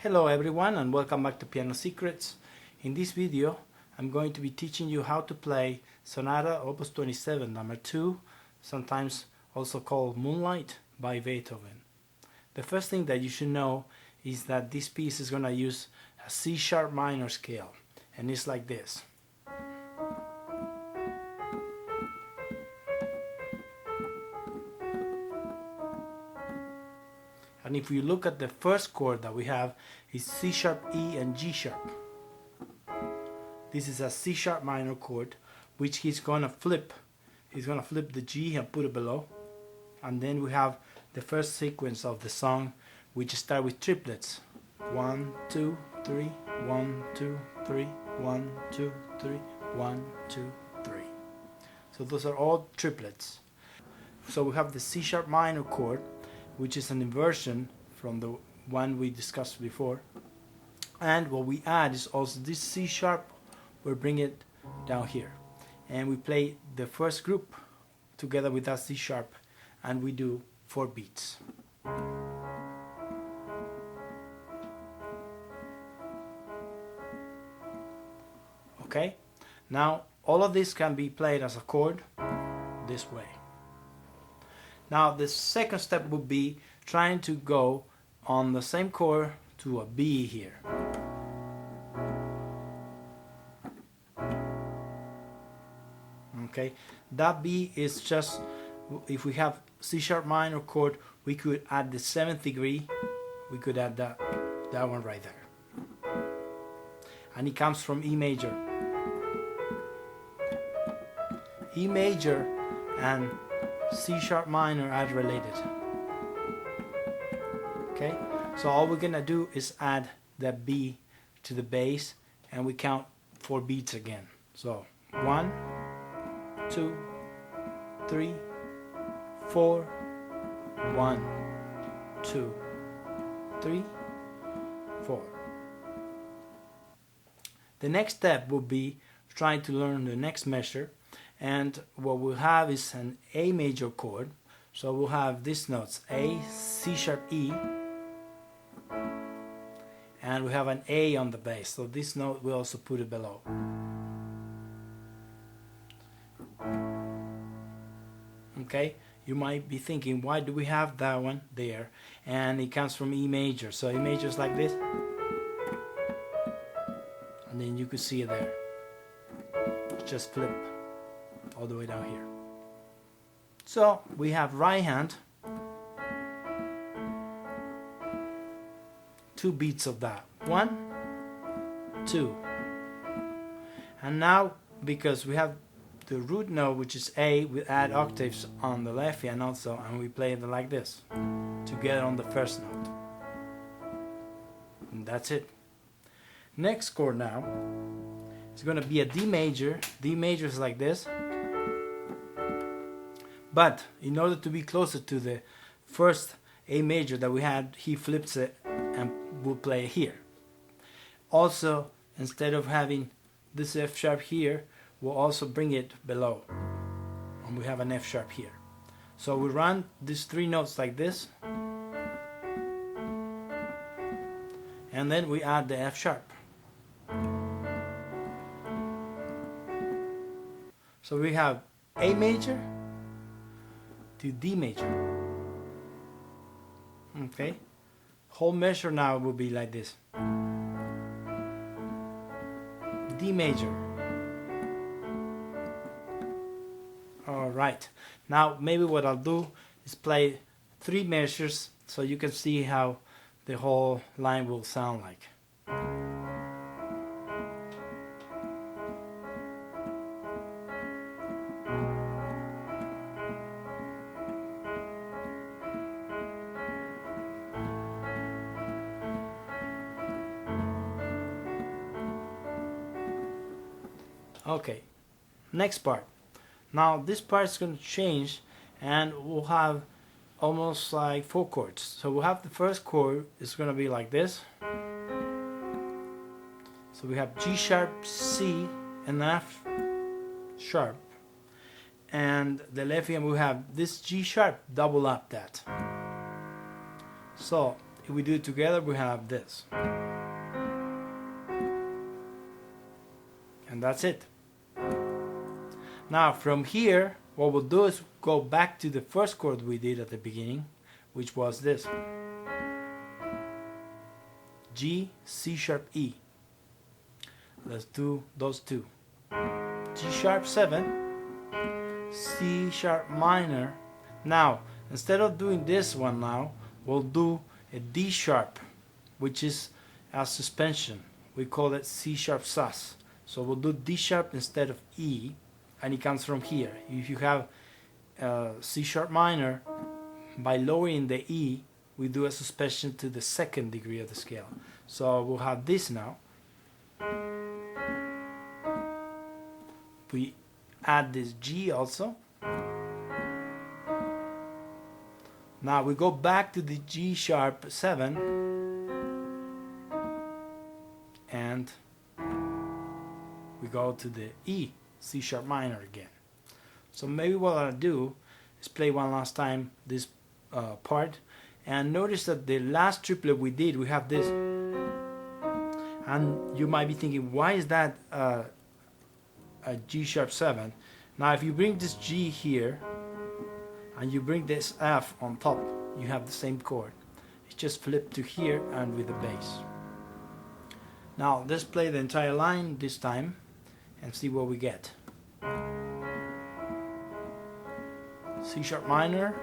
Hello everyone and welcome back to PianoSecrets. In this video I'm going to be teaching you how to play Sonata Opus 27 number 2, sometimes also called Moonlight by Beethoven. The first thing that you should know is that this piece is going to use a C sharp minor scale, and it's like this. And if we look at the first chord that we have, is C sharp, E and G sharp. This is a C sharp minor chord which he's gonna flip. He's gonna flip the G and put it below. And then we have the first sequence of the song, which start with triplets. 1, 2, 3, 1, 2, 3, 1, 2, 3, 1, 2, 3. So those are all triplets. So we have the C sharp minor chord, which is an inversion from the one we discussed before, and what we add is also this C sharp. We'll bring it down here and we play the first group together with that C sharp, and we do 4 beats. Okay, now all of this can be played as a chord this way. Now the second step would be trying to go on the same chord to a B here. Okay, that B is just, if we have C sharp minor chord, we could add the 7th degree, we could add that one right there. And it comes from E major. E major and C sharp minor are related. Okay, so all we're gonna do is add that B to the bass and we count 4 beats again. So 1, 2, 3, 4, 1, 2, 3, 4. The next step will be trying to learn the next measure. And what we'll have is an A major chord. So we'll have these notes: A, C sharp, E, and we have an A on the bass. So this note we also put it below. Okay, you might be thinking, why do we have that one there? And it comes from E major. So E major is like this, and then you could see it there. Just flip all the way down here. So we have right hand, 2 beats of that, 1, 2, and now because we have the root note, which is A, we add octaves on the left hand also, and we play it like this together on the first note, and that's it. Next chord now is going to be a D major. D major is like this. But in order to be closer to the first A major that we had, he flips it and we'll play it here. Also, instead of having this F sharp here, we'll also bring it below. And we have an F sharp here. So we run these 3 notes like this. And then we add the F sharp. So we have A major to D major. Okay, whole measure now will be like this: D major. Alright, now maybe what I'll do is play 3 measures so you can see how the whole line will sound like. Okay, next part. Now this part is going to change and we'll have almost like 4 chords. So we'll have the first chord is going to be like this. So we have G sharp, C and F sharp, and the left hand we have this G sharp, double up that. So if we do it together, we have this. And that's it. Now from here, what we'll do is go back to the first chord we did at the beginning, which was this. G, C sharp, E. Let's do those two. G sharp 7, C sharp minor. Now, instead of doing this one now, we'll do a D sharp, which is a suspension. We call it C sharp sus. So we'll do D sharp instead of E, and it comes from here. If you have C sharp minor, by lowering the E, we do a suspension to the second degree of the scale. So we'll have this now. We add this G also. Now we go back to the G sharp 7 and we go to the E, C sharp minor again. So maybe what I'll do is play one last time this part, and notice that the last triplet we did, we have this, and you might be thinking, why is that a G sharp 7? Now if you bring this G here and you bring this F on top, you have the same chord. It's just flipped to here and with the bass. Now let's play the entire line this time and see what we get. C sharp minor,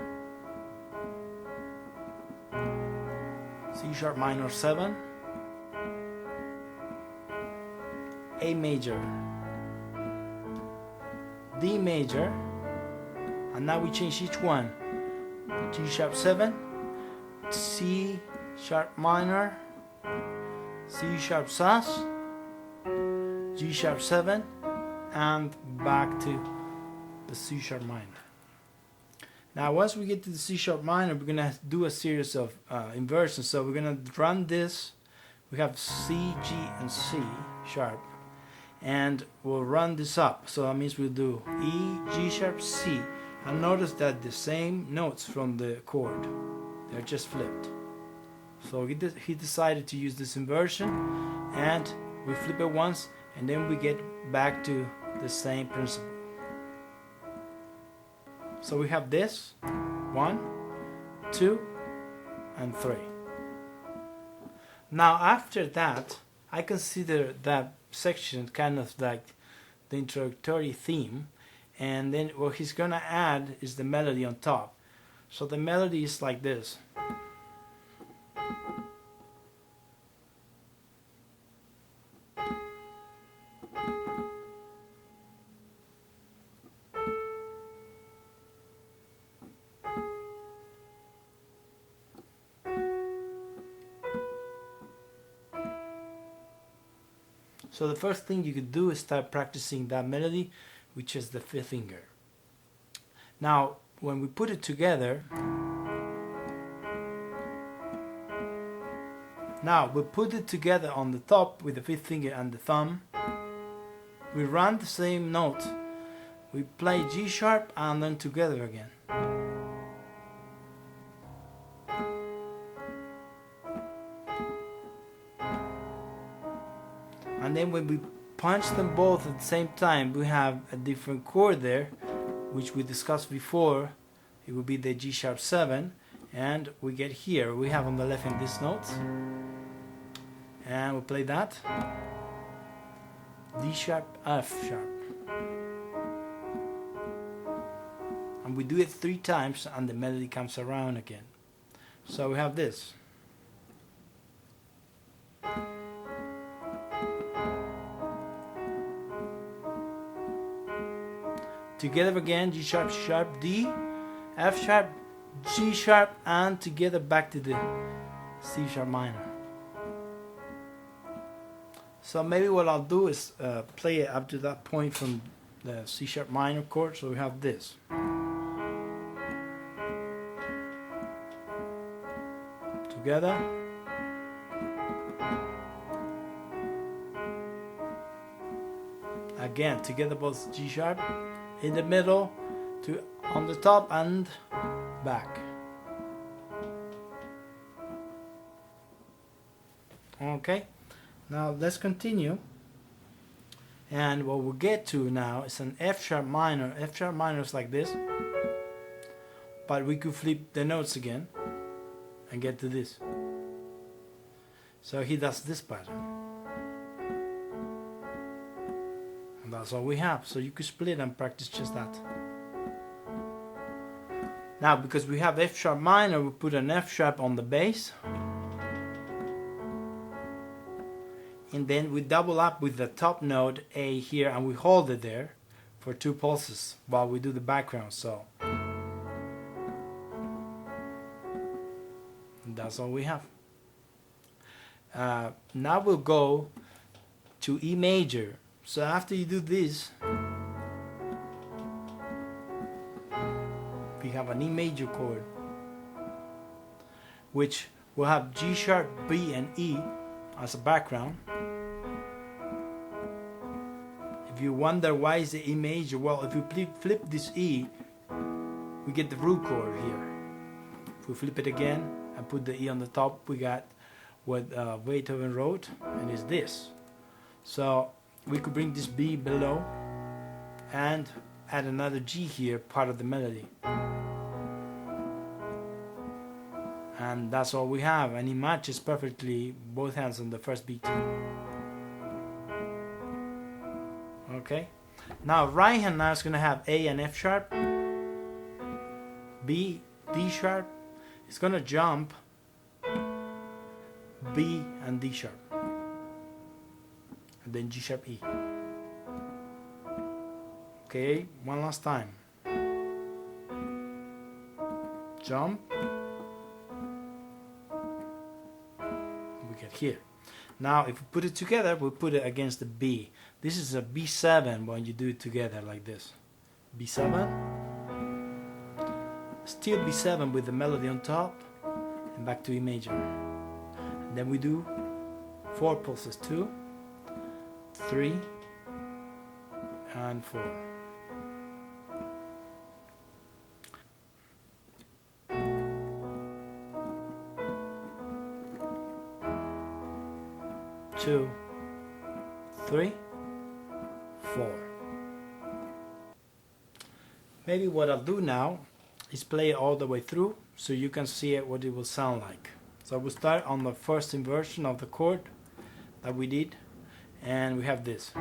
C sharp minor 7, A major, D major, and now we change each one. G sharp 7, C sharp minor, C sharp sus, G sharp 7, and back to the C sharp minor. Now once we get to the C sharp minor, we're gonna do a series of inversions. So we're gonna run this. We have C, G, and C sharp, and we'll run this up. So that means we'll do E, G sharp, C, and notice that the same notes from the chord, they're just flipped. So he decided to use this inversion, and we flip it once, and then we get back to the same principle. So we have this 1, 2, and 3. Now after that, I consider that section kind of like the introductory theme, and then what he's gonna add is the melody on top. So the melody is like this. So the first thing you could do is start practicing that melody, which is the 5th finger. Now, when we put it together, we put it together on the top with the 5th finger and the thumb. We run the same note. We play G sharp and then together again. And then when we punch them both at the same time, we have a different chord there, which we discussed before. It would be the G sharp 7, and we get here. We have on the left hand these notes, and we play that. D sharp, F sharp. And we do it 3 times, and the melody comes around again. So we have this. Together again, G sharp, C sharp, D, F sharp, G sharp, and together back to the C sharp minor. So maybe what I'll do is play it up to that point from the C sharp minor chord. So we have this. Together. Again, together both G sharp, in the middle, to on the top and back. Okay, now let's continue. And what we'll get to now is an F sharp minor. F sharp minor is like this, but we could flip the notes again and get to this. So he does this pattern, and that's all we have. So you could split and practice just that. Now, because we have F sharp minor, we put an F sharp on the bass, and then we double up with the top note A here, and we hold it there for 2 pulses while we do the background. So that's all we have. Now we'll go to E major. So after you do this, we have an E major chord, which will have G sharp, B, and E as a background. If you wonder why is the E major, well, if you flip this E, we get the root chord here. If we flip it again and put the E on the top, we got what Beethoven wrote, and it's this. So we could bring this B below and add another G here, part of the melody. And that's all we have, and it matches perfectly both hands on the first beat. Okay, now right hand now is going to have A and F sharp, B, D sharp. It's going to jump B and D sharp, and then G sharp, E. Okay, one last time. Jump. We get here. Now if we put it together, we put it against the B. This is a B7 when you do it together like this. B7. Still B7 with the melody on top, and back to E major. And then we do 4 pulses, 2, 3, and 4. Two, 3, 4. Maybe what I'll do now is play it all the way through so you can see it, what it will sound like. So we'll start on the first inversion of the chord that we did, and we have this.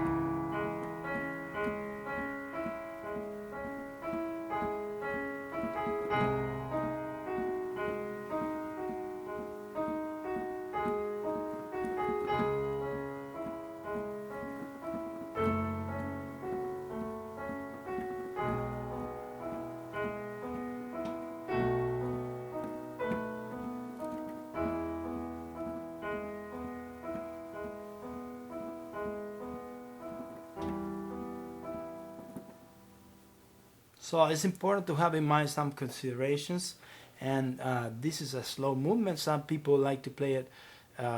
So it's important to have in mind some considerations, and this is a slow movement. Some people like to play it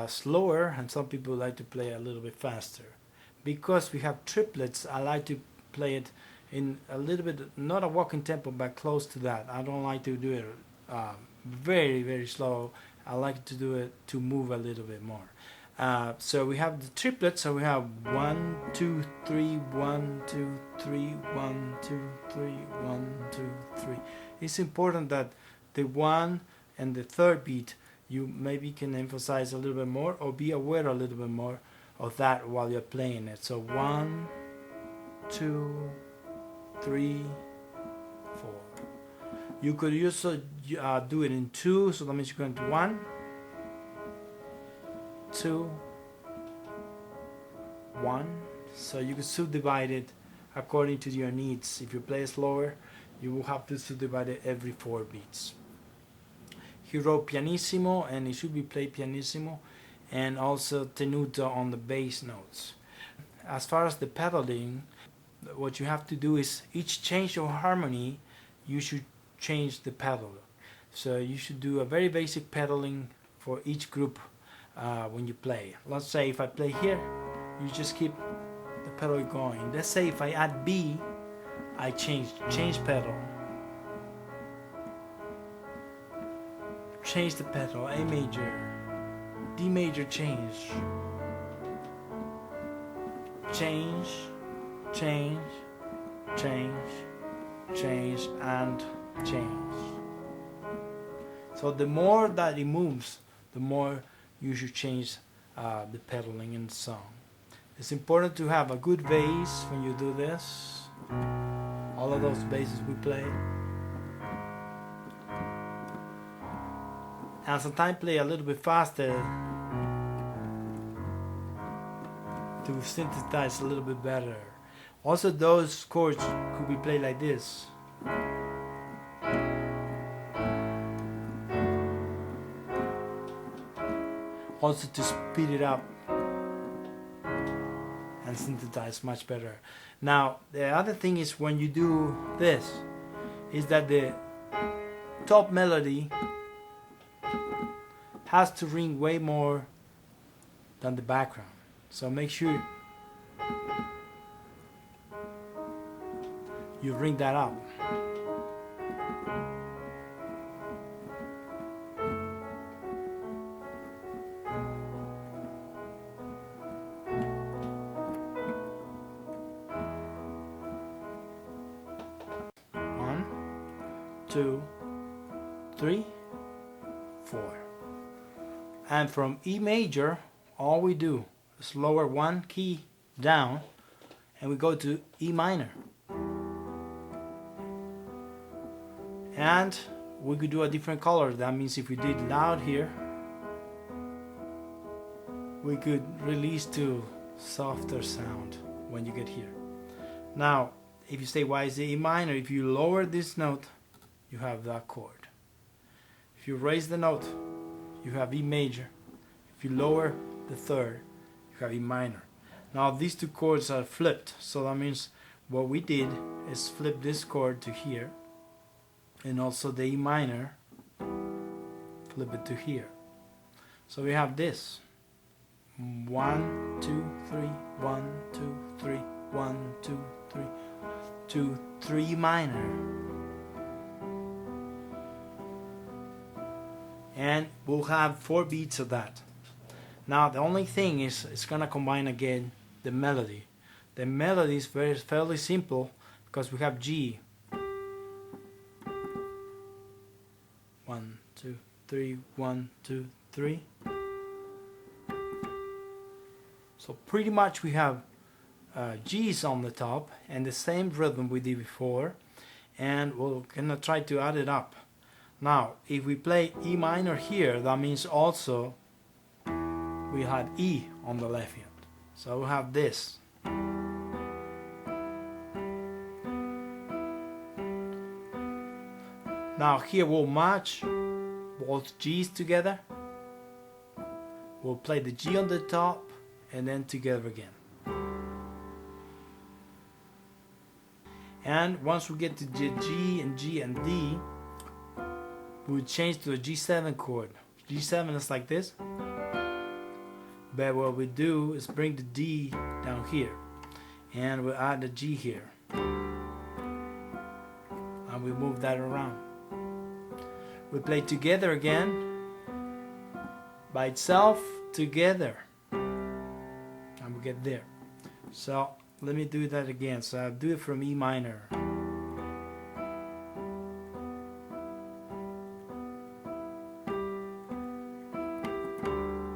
slower, and some people like to play it a little bit faster. Because we have triplets, I like to play it in a little bit, not a walking tempo, but close to that. I don't like to do it very, very slow. I like to do it to move a little bit more. So we have the triplets, so we have 1, 2, 3, 1, 2, 3, 1, 2, 3, 1, 2, 3. It's important that the 1 and the third beat, you maybe can emphasize a little bit more, or be aware a little bit more of that while you're playing it. So 1, 2, 3, 4. You could also do it in 2, so that means you're going to 1, 2, 1. So you can subdivide it according to your needs. If you play slower, you will have to subdivide it every 4 beats. He wrote pianissimo, and it should be played pianissimo, and also tenuto on the bass notes. As far as the pedaling, what you have to do is each change of harmony, you should change the pedal. So you should do a very basic pedaling for each group when you play. Let's say if I play here, you just keep the pedal going. Let's say if I add B, I change pedal. Change the pedal, A major, D major change. Change, change, change, change, and change. So the more that it moves, the more you should change the pedaling in the song. It's important to have a good bass when you do this. All of those basses we play. And sometimes play a little bit faster to synthesize a little bit better. Also, those chords could be played like this. Also to speed it up and synthesize much better. Now, the other thing is when you do this, is that the top melody has to ring way more than the background. So make sure you ring that up. One, two, three, four. And from E major, all we do is lower one key down and we go to E minor. And we could do a different color. That means if we did loud here, we could release to softer sound when you get here. Now, if you say why is it E minor, if you lower this note, you have that chord. If you raise the note, you have E major. If you lower the third, you have E minor. Now these two chords are flipped, so that means what we did is flip this chord to here, and also the E minor, flip it to here. So we have this. 1, 2, 3, 1, 2, 3, 1, 2, 3, 2, 3 minor. And we'll have 4 beats of that. Now the only thing is it's gonna combine again the melody. The melody is fairly simple because we have G. 1, 2, 3, 1, 2, 3. So pretty much we have G's on the top and the same rhythm we did before, and we're gonna try to add it up. Now if we play E minor here, that means also we have E on the left hand. So we have this. Now here we'll match both G's together. We'll play the G on the top and then together again. And once we get to G and G and D, we'll change to a G7 chord. G7 is like this. But what we do is bring the D down here and we'll add the G here. And we move that around. We play together again, by itself, together. And we get there. So let me do that again. So I'll do it from E minor.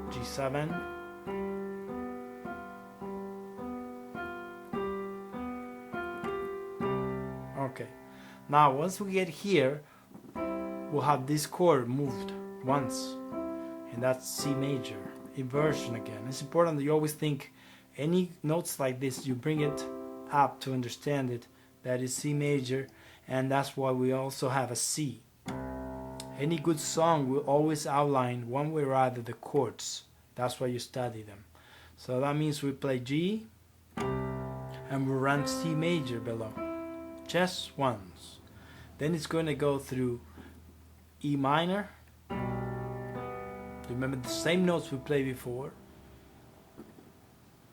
G7. Okay. Now once we get here, we'll have this chord moved once, and that's C major. Inversion again. It's important that you always think any notes like this, you bring it up to understand it. That is C major, and that's why we also have a C. Any good song will always outline one way or other the chords. That's why you study them. So that means we play G and we run C major below, just once. Then it's going to go through E minor. Remember the same notes we played before.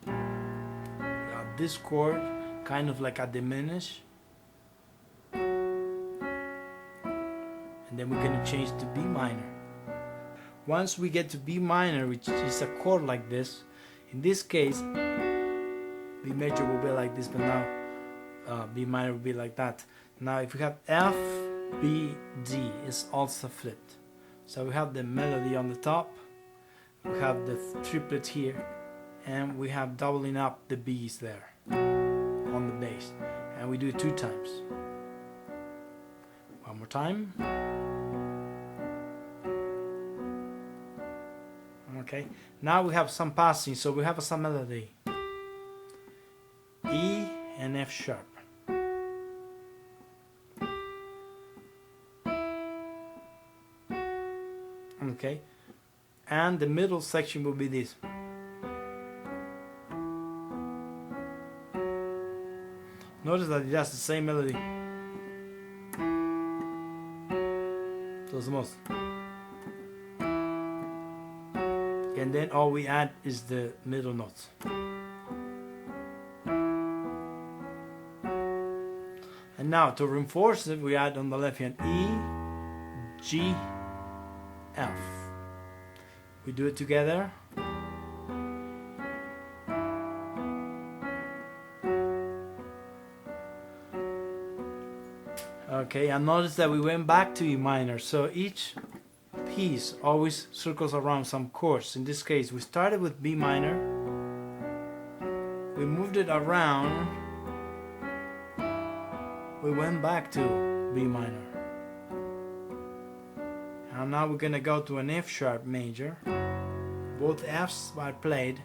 We have this chord, kind of like a diminish. And then we're going to change to B minor. Once we get to B minor, which is a chord like this, in this case B major will be like this, but now B minor will be like that. Now if we have F, B, D is also flipped. So we have the melody on the top, we have the triplet here, and we have doubling up the B's there on the bass. And we do it 2 times. One more time. Okay, now we have some passing, so we have some melody. E and F sharp. Okay, and the middle section will be this. Notice that it has the same melody. Todos modos. And then all we add is the middle notes. And now to reinforce it, we add on the left hand E, G, F. We do it together. Okay, and notice that we went back to E minor, so each piece always circles around some chords. In this case, we started with B minor, we moved it around, we went back to B minor, and now we're gonna go to an F sharp major. Both F's are played,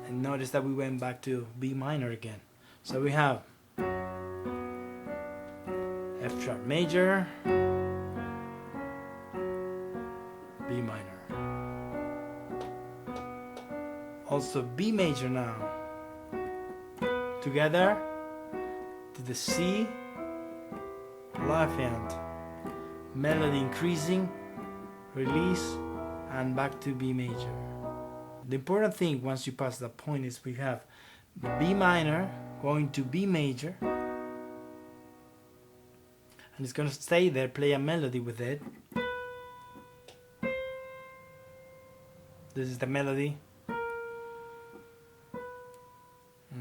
and notice that we went back to B minor again. So we have F sharp major, B minor. Also B major now. Together to the C, left hand. Melody increasing, release, and back to B major. The important thing once you pass that point is we have B minor going to B major, and it's going to stay there, play a melody with it. This is the melody.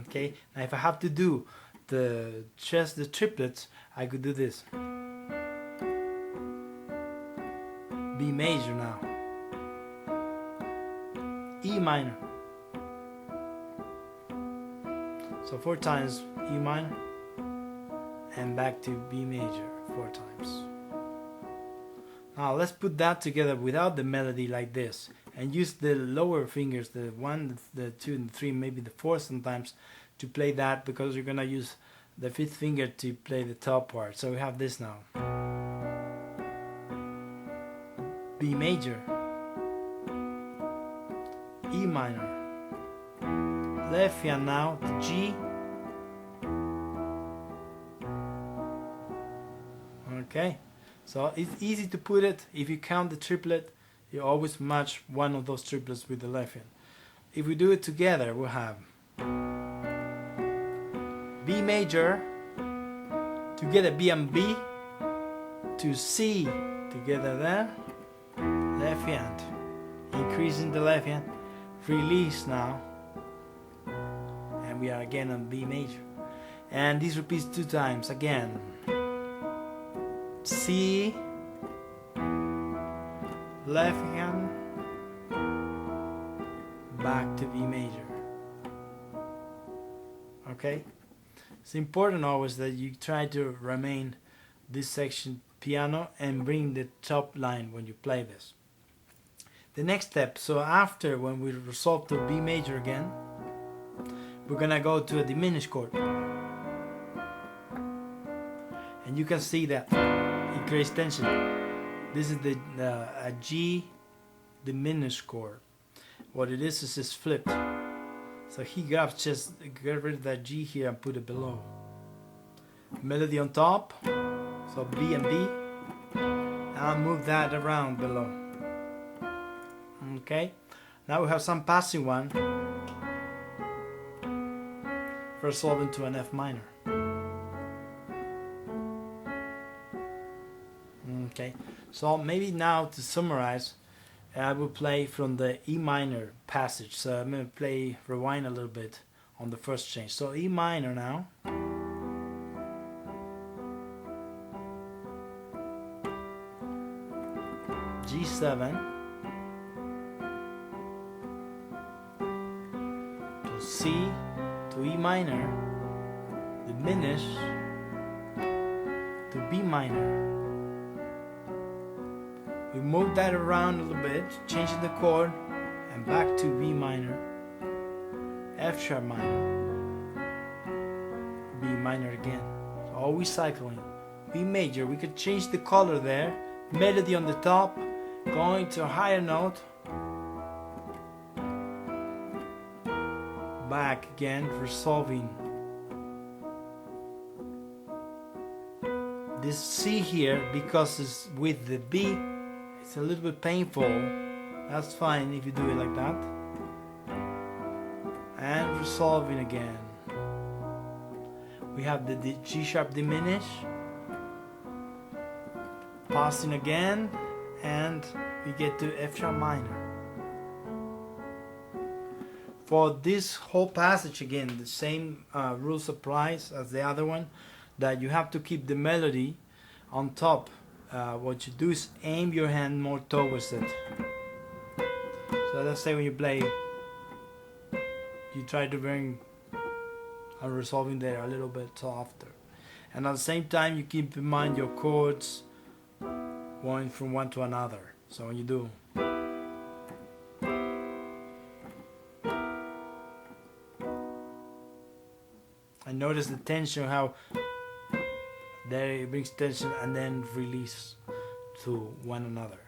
Okay, now if I have to do just the triplets, I could do this. B major now. E minor. So 4 times E minor, and back to B major 4 times. Now let's put that together without the melody like this, and use the lower fingers, the 1, the 2, and the 3, maybe the 4 sometimes, to play that, because you're gonna use the 5th finger to play the top part. So we have this now. B major, E minor, left hand now to G. Okay, so it's easy to put it. If you count the triplet, you always match one of those triplets with the left hand. If we do it together, we'll have B major, together B and B, to C, together there, left hand, increasing the left hand, release now, and we are again on B major. And this repeats 2 times again. C, left hand, back to B major. Okay? It's important always that you try to remain this section piano and bring the top line when you play this. The next step, so after when we resolve to B major again, we're gonna go to a diminished chord. And you can see that it creates tension. This is a G diminished chord. What it is it's flipped. So he grabs, just get rid of that G here and put it below. Melody on top, so B and B. And I'll move that around below. Okay, now we have some passing one. First solve into an F minor. Okay, so maybe now to summarize, I will play from the E minor passage. So I'm going to rewind a little bit on the first change. So E minor now. G7 to C to E minor, diminish to B minor. We move that around a little bit, changing the chord, and back to B minor, F sharp minor, B minor again. So always cycling. B major, we could change the color there, melody on the top, going to a higher note, back again, resolving. This C here, because it's with the B, it's a little bit painful. That's fine if you do it like that. And resolving again. We have the G sharp diminish, passing again, and we get to F sharp minor. For this whole passage again, the same rules applies as the other one, that you have to keep the melody on top. What you do is aim your hand more towards it. So let's say when you play, you try to bring a resolving there a little bit softer, and at the same time you keep in mind your chords going from one to another. So when you do, I notice the tension, how there it brings tension and then release to one another.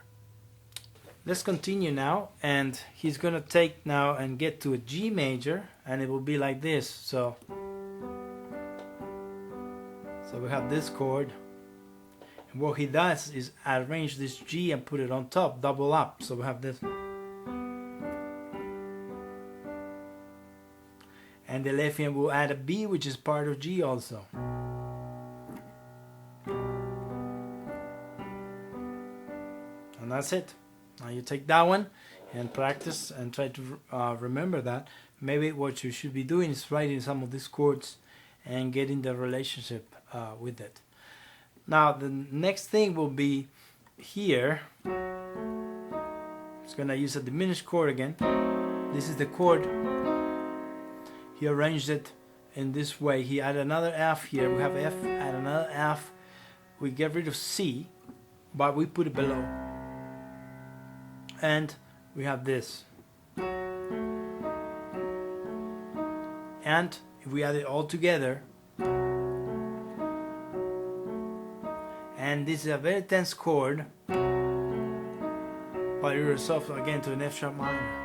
Let's continue now, and he's gonna take now and get to a G major, and it will be like this. So we have this chord, and what he does is arrange this G and put it on top, double up. So we have this, and the left hand will add a B, which is part of G also. And that's it. Now you take that one and practice and try to remember that. Maybe what you should be doing is writing some of these chords and getting the relationship with it. Now the next thing will be here. It's gonna use a diminished chord again. This is the chord. He arranged it in this way. He added another F here. We have F, add another F. We get rid of C, but we put it below. And we have this. And if we add it all together, and this is a very tense chord, but it resolves again to an F sharp minor.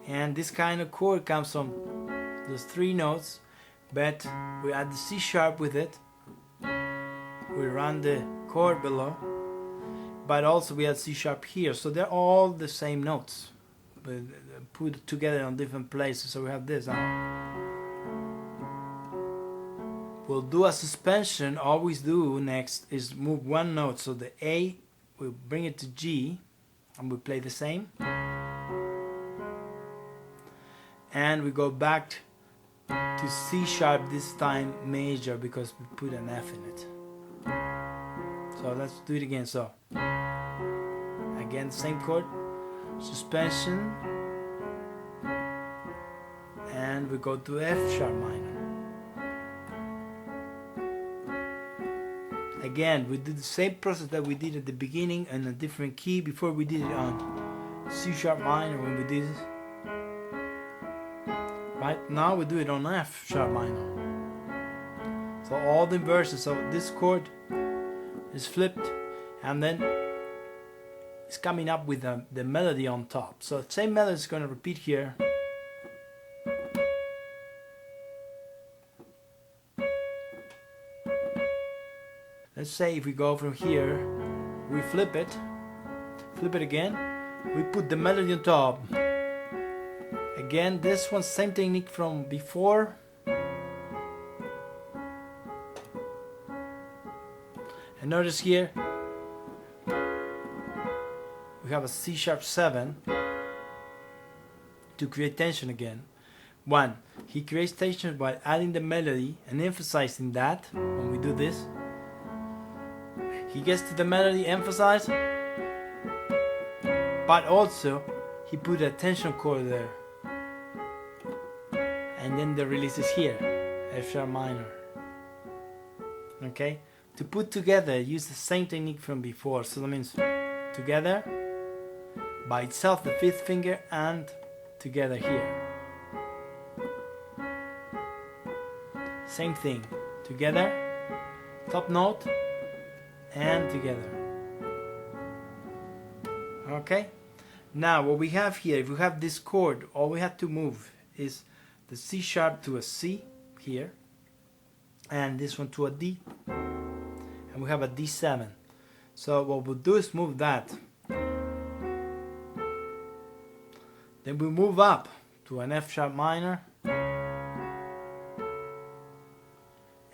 And this kind of chord comes from those three notes, but we add the C sharp with it. We run the chord below, but also we add C sharp here. So they're all the same notes, but put together on different places. So we have this. We'll do a suspension. All we do next is move one note. So the A, we'll bring it to G, and we play the same. And we go back to C sharp, this time major, because we put an F in it. So let's do it again. So again, same chord, suspension, and we go to F sharp minor. Again, we do the same process that we did at the beginning in a different key. Before we did it on C sharp minor when we did it. Right now we do it on F sharp minor. So all the inversions. So this chord is flipped, and then it's coming up with the melody on top. So the same melody is going to repeat here. Let's say if we go from here, we flip it again, we put the melody on top. Again, this one, same technique from before. And notice here we have a C sharp 7 to create tension again. 1. He creates tension by adding the melody and emphasizing that. When we do this, he gets to the melody, emphasize, but also he put a tension chord there, and then the release is here, F sharp minor. Okay, to put together, use the same technique from before. So that means together, by itself the 5th finger, and together here. Same thing, together, top note, and together. Okay, now what we have here, if we have this chord, all we have to move is the C sharp to a C here, and this one to a D, and we have a D7. So what we'll do is move that, then we move up to an F sharp minor,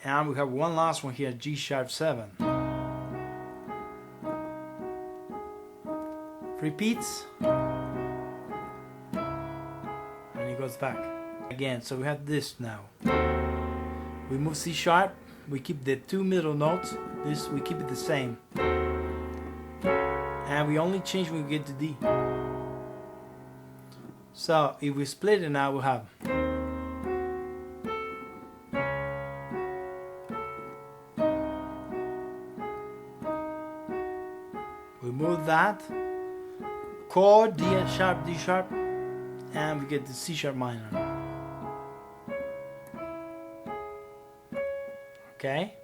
and we have one last one here, G sharp 7. Repeats, and it goes back again. So we have this now. We move C sharp, we keep the 2 middle notes, this we keep it the same, and we only change when we get to D. So if we split it now, we'll have we move that chord, D sharp, D sharp, and we get the C sharp minor. Okay,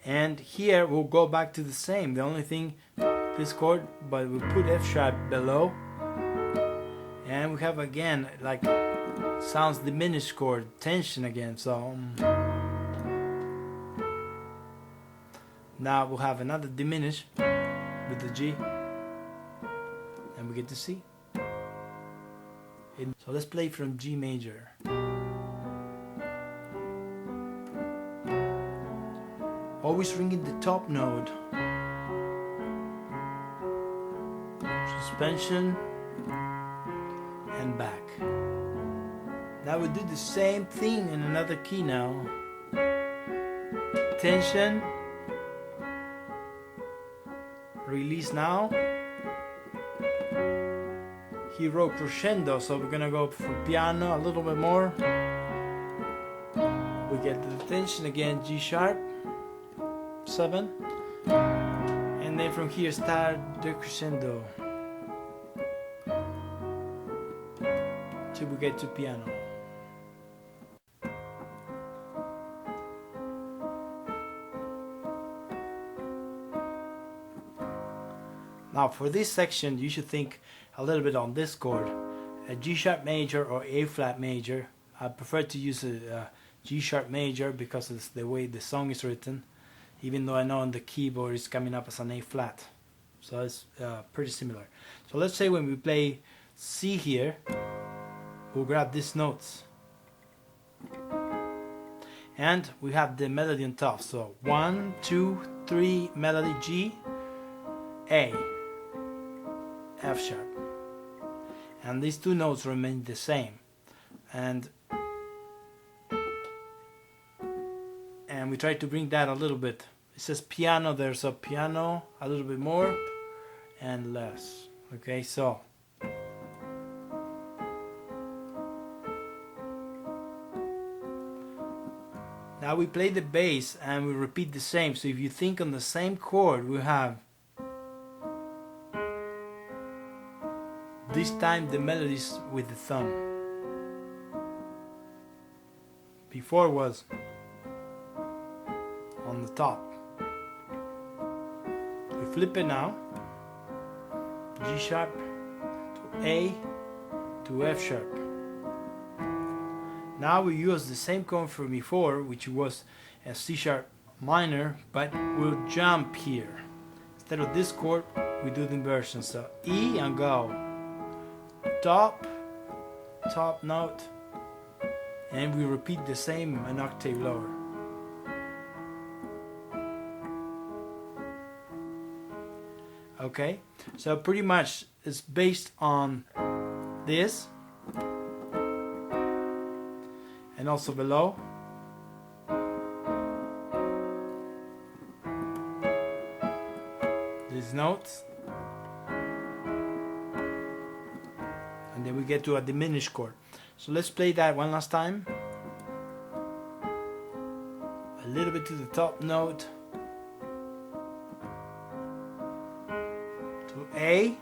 and here we'll go back to the same. The only thing, this chord, but we put F sharp below, and we have again like sounds diminished chord, tension again. So now we'll have another diminish with the G, and we get to C. So let's play from G major. Always ringing the top note. Suspension and back. Now we do the same thing in another key now. Tension, release now. He wrote crescendo, so we're gonna go for piano a little bit more. We get the tension again, G sharp 7, and then from here start the crescendo till we get to piano. Now for this section you should think a little bit on this chord, a G sharp major or A flat major. I prefer to use a G sharp major because it's the way the song is written, even though I know on the keyboard it's coming up as an A flat, so it's pretty similar. So let's say when we play C here, we'll grab these notes and we have the melody on top. So 1, 2, 3, melody, G, A, F sharp, and these two notes remain the same, and we try to bring that a little bit. It says piano there, so piano a little bit more and less. Okay, so now we play the bass and we repeat the same. So if you think on the same chord, we have this time the melodies with the thumb. Before was on the top. We flip it now, G sharp to A to F sharp. Now we use the same chord from before, which was a C sharp minor, but we'll jump here. Instead of this chord, we do the inversion. So E and go, top note, and we repeat the same an octave lower. Okay, so pretty much it's based on this and also below. These notes, and then we get to a diminished chord. So let's play that one last time. A little bit to the top note, to A,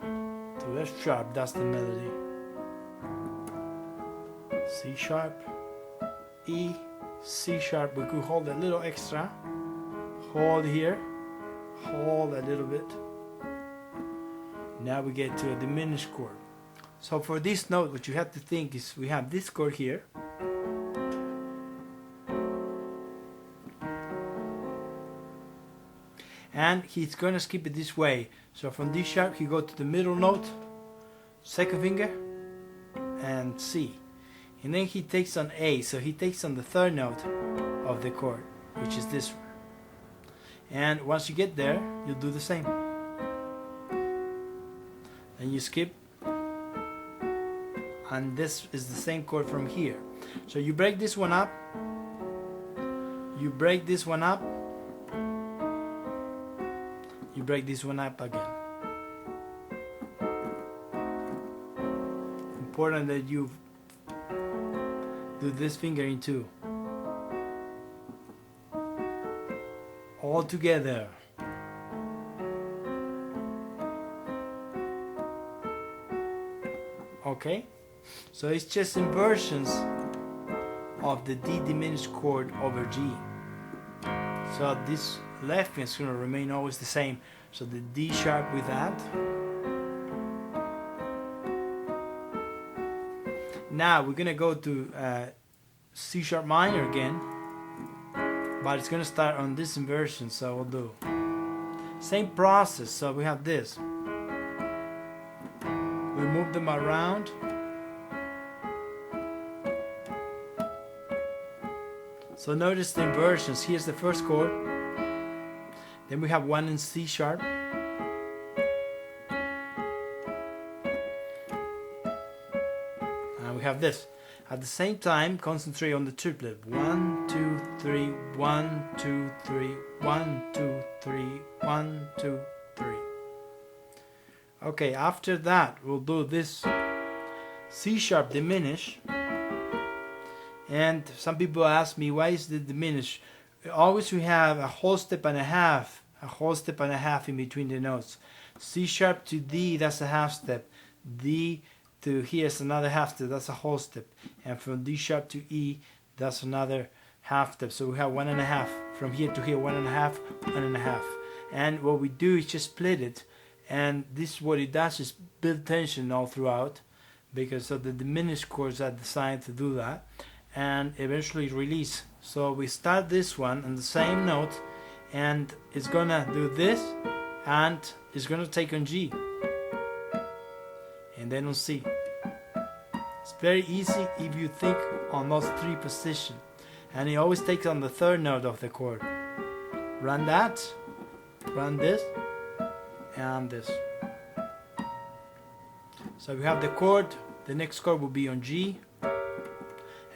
to F sharp, that's the melody. C sharp, E, C sharp, we could hold a little extra, hold here, hold a little bit. Now we get to a diminished chord. So for this note, what you have to think is we have this chord here, and he's going to skip it this way. So from D sharp he go to the middle note, second finger, and C, and then he takes on A, so he takes on the third note of the chord, which is this one. And once you get there, you do the same, and you skip, and this is the same chord from here. So you break this one up, you break this one up, you break this one up again. Important that you do this finger in two, all together. Okay, so it's just inversions of the D diminished chord over G. So this left finger is going to remain always the same. So the D sharp with that. Now we're going to go to C sharp minor again, but it's going to start on this inversion, so we'll do same process. So we have this, we move them around, so notice the inversions. Here's the first chord, then we have one in C sharp, and we have this. At the same time, concentrate on the triplet. 1, 2, 3, 1, 2, 3, 1, 2, 3, 1, 2, 3. Okay, after that we'll do this C sharp diminish. And some people ask me, why is the diminish? Always we have a whole step and a half, in between the notes. C sharp to D, that's a half step. D to here is another half step, that's a whole step. And from D sharp to E, that's another half step. So we have 1.5. From here to here, 1.5, 1.5. And what we do is just split it. And this, what it does is build tension all throughout, because of the diminished chords are designed to do that, and eventually release. So we start this one on the same note, and it's gonna do this, and it's gonna take on G, and then on C. It's very easy if you think on those three positions, and it always takes on the third note of the chord. Run that, run this, and this. So we have the chord, the next chord will be on G,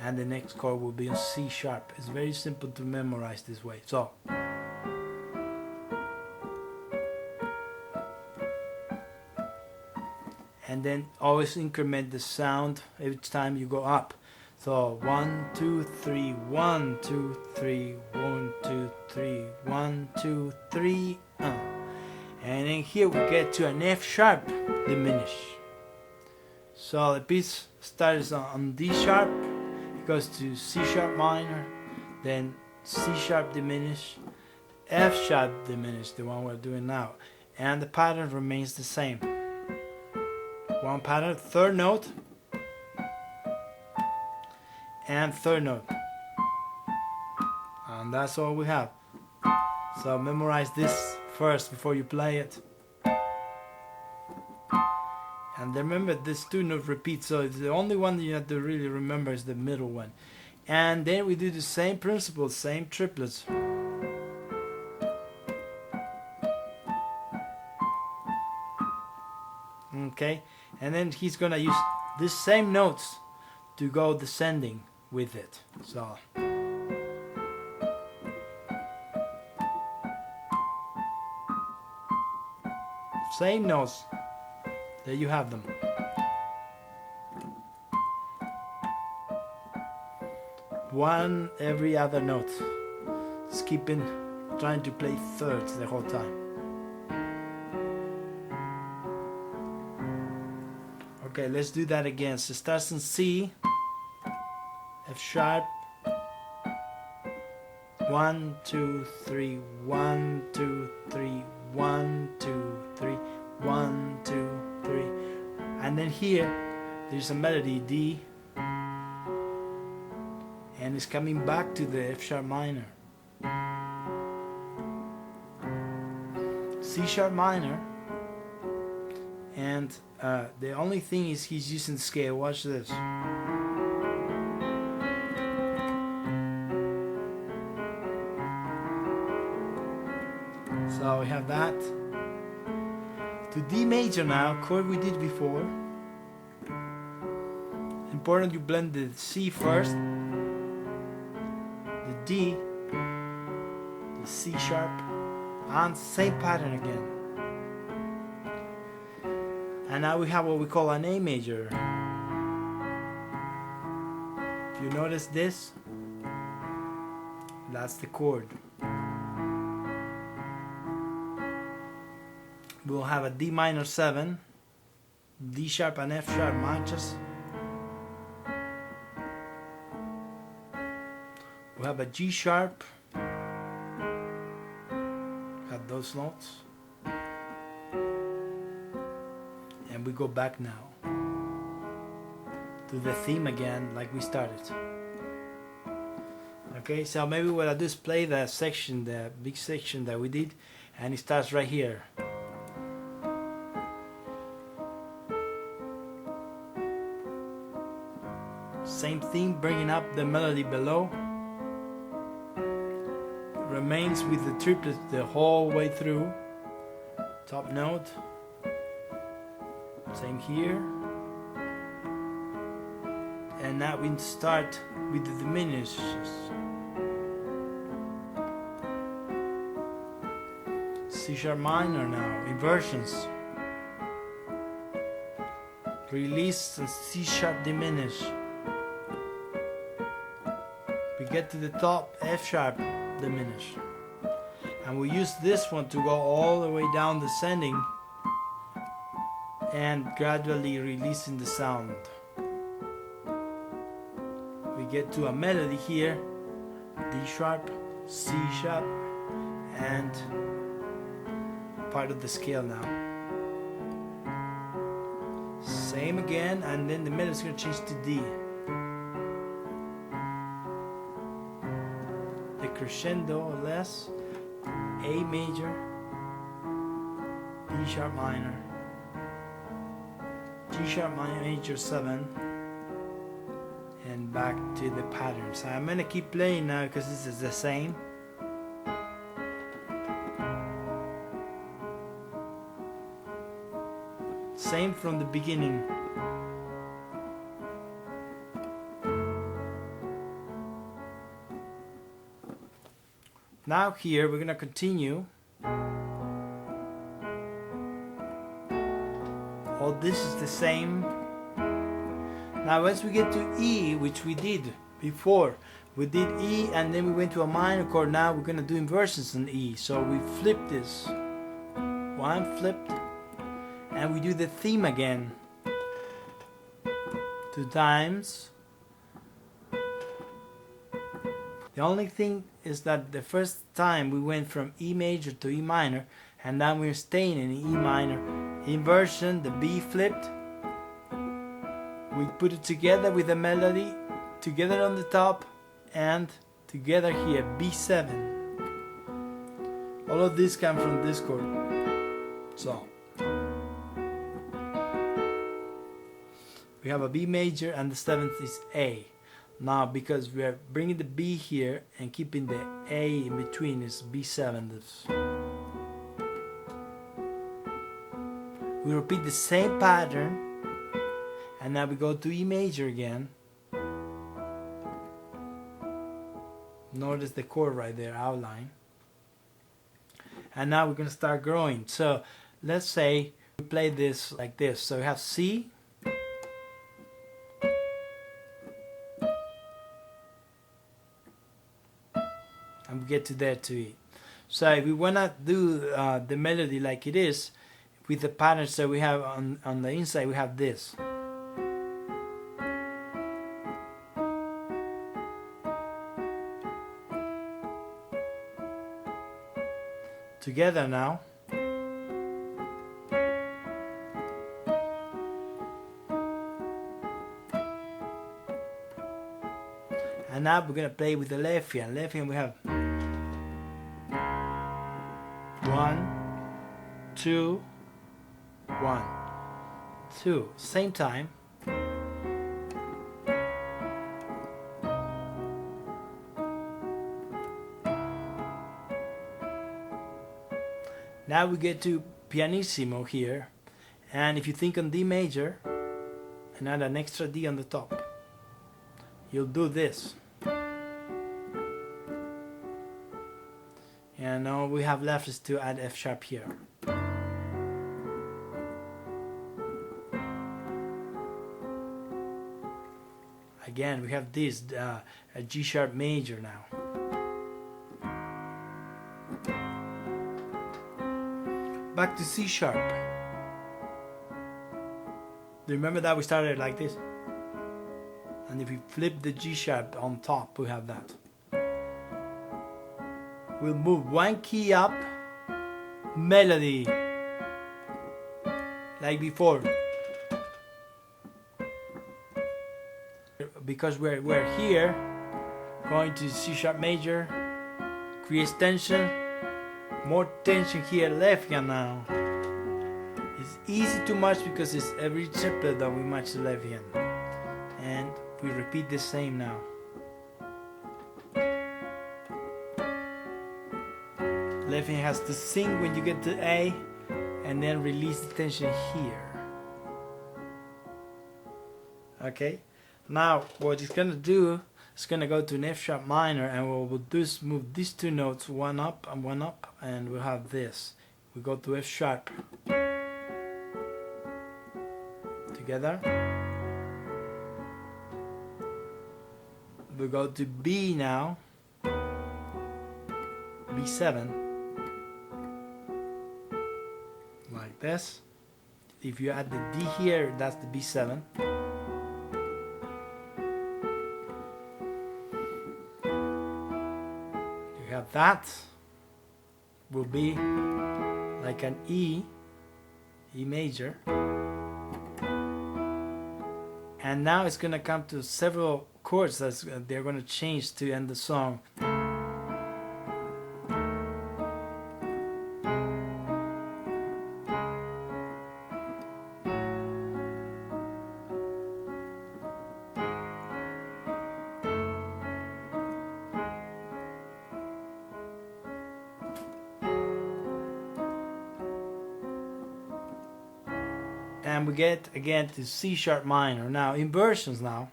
and the next chord will be on C sharp. It's very simple to memorize this way. So and then always increment the sound every time you go up. So 1, 2, 3, 1, 2, 3, 1, 2, 3, 1, 2, 3. And then here we get to an F sharp diminish. So the piece starts on D sharp, it goes to C sharp minor, then C sharp diminish, F sharp diminish, the one we're doing now, and the pattern remains the same. One pattern, third note, and third note, and that's all we have. So memorize this first before you play it. And remember, this two note repeat, so it's the only one that you have to really remember is the middle one. And then we do the same principle, same triplets. Okay, and then he's gonna use these same notes to go descending with it. So same notes, there you have them. One every other note, skipping, trying to play thirds the whole time. Okay, let's do that again. So it starts in C, F sharp, 1, 2, 3, 1, 2, 3, 1, 2, 3, 1, 2, 3, and then here there's a melody D, and it's coming back to the F sharp minor, C sharp minor, and the only thing is he's using the scale. Watch this. So we have that. To D major now, chord we did before. Important you blend the C first, the D, the C sharp, and same pattern again. And now we have what we call an A major. If you notice this, that's the chord. We'll have a D minor 7, D sharp and F sharp matches. We have a G sharp, have those notes, and we go back now to the theme again like we started. Okay, so maybe what I'll do is play the section, the big section that we did, and it starts right here. Same thing, bringing up the melody below. Remains with the triplets the whole way through. Top note. Same here. And now we start with the diminishes. C sharp minor now, inversions. Release and C sharp diminish. We get to the top, F sharp diminish, and we use this one to go all the way down descending and gradually releasing the sound. We get to a melody here, D sharp, C sharp, and part of the scale now. Same again, and then the melody is going to change to D. Crescendo or less, A major, D sharp minor, G sharp major 7, and back to the pattern. So I'm gonna keep playing now because this is the same. Same from the beginning. Now here we're gonna continue. All this is the same. Now as we get to E, which we did before, we did E and then we went to a minor chord. Now we're gonna do inversions in E. So we flip this, one flipped, and we do the theme again 2 times. The only thing is that the first time we went from E major to E minor, and now we're staying in E minor. Inversion, the B flipped. We put it together with the melody, together on the top, and together here, B7. All of this comes from this chord. So we have a B major, and the 7th is A. Now, because we are bringing the B here and keeping the A in between, is B7. We repeat the same pattern, and now we go to E major again. Notice the chord right there, outline. And now we're going to start growing. So let's say we play this like this. So we have C, and we get to there to E. So if we want to do the melody like it is, with the patterns that we have on the inside, we have this. Together now. And now we're going to play with the left hand. Left hand we have 1, 2, 1, 2. Same time. Now we get to pianissimo here, and if you think on D major and add an extra D on the top, you'll do this. And all we have left is to add F sharp here. Again, we have this a G sharp major now. Back to C sharp. Remember that we started like this? And if we flip the G sharp on top, we have that. We'll move one key up, melody, like before. Because we're here, going to C sharp major, creates tension. More tension here, left hand now. It's easy to match because it's every triplet that we match the left hand. And we repeat the same now. Left hand has to sing when you get to A, and then release the tension here. Okay? Now what it's gonna do, it's gonna go to an F sharp minor, and what we'll do is move these two notes one up, and we'll have this. We go to F sharp together. We go to B now, B7, like this. If you add the D here, that's the B7. That will be like an E major, and now it's gonna come to several chords that they're gonna change to end the song. And we get again to C sharp minor. Now inversions now.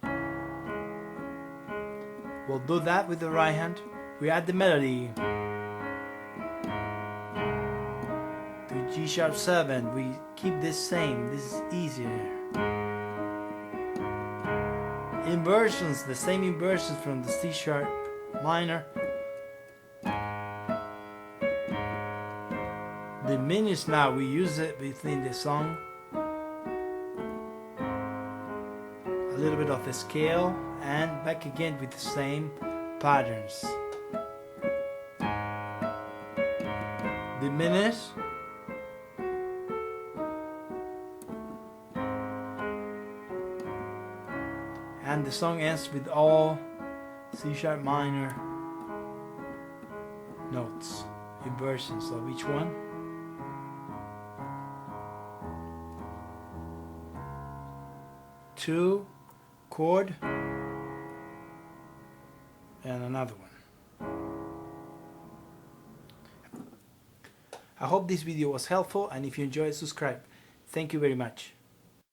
We'll do that with the right hand. We add the melody to G sharp 7. We keep this same. This is easier. Inversions, the same inversions from the C sharp minor. Diminish now, we use it within the song. A little bit of the scale, and back again with the same patterns. Diminish. And the song ends with all C sharp minor notes, inversions of each one. Two, chord, and another one. I hope this video was helpful, and if you enjoyed, subscribe. Thank you very much.